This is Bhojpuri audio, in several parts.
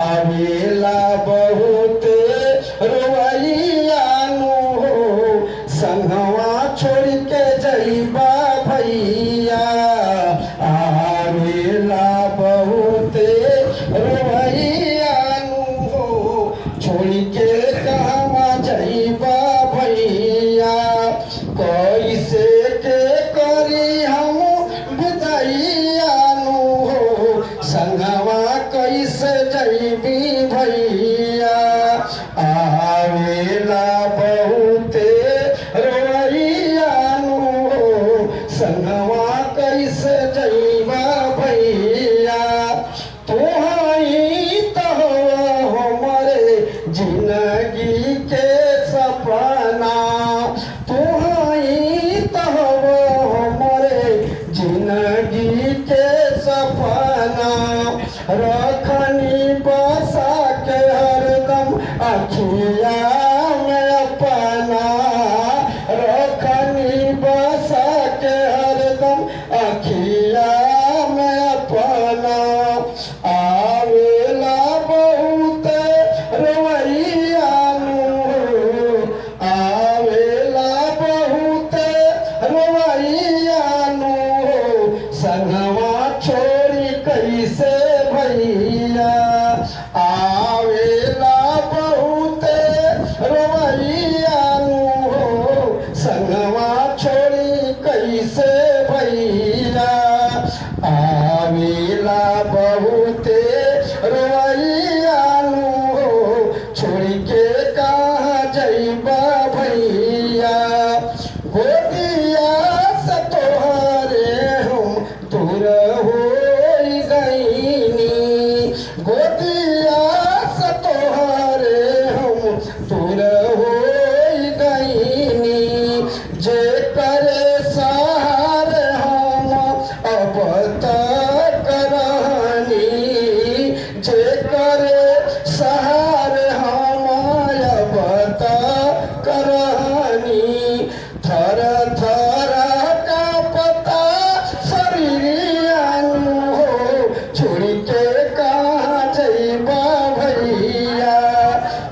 आवेला बहुते रोवैयानु हो संगवा छोड़ के जइबा भैया। आवेला बहुते रोवैयानु हो छोड़ के कहवा जइबा भैया। कैसे के करी हम विदैयानु हो संगवा कैसे जइबी भैया। आवेला बहुते रोवैयानु हो संगवा कैसे जइबा भैया। तुहई तो हमरे जिंदगी के सपना, तुहई तो हमरे जिंदगी के सपना। रखनी बसा के हरदम अखिया में अपना, रखनी बसा के हरदम अखिया में अपना। आवेला बहुते रोवैयानु हो, आवेला बहुते रोवैयानु हो संगवा छोड़ी कैसे भैया। आवेला बहुते रोवैयानु हो संगवा छोड़ी कैसे भैया। आवेला बहुते रोवैयानु हो छोड़ के कहाँ जइबा भैया। गोदिया से तोहरे हम दूर हो गईनी, गोदिया से तोहरे हम दूर हो गईनी। जे करे सहारे हम अब तक रहनी, जे करे सहारे हम अब तक रहनी। थर थर का पता शरीरियानु हो छोड़ के कहाँ जइबा भैया।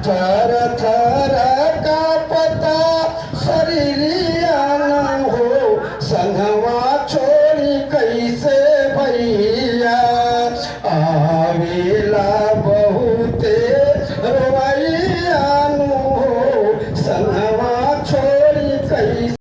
थर थर का पता शरीरियानु हो संगवा छोड़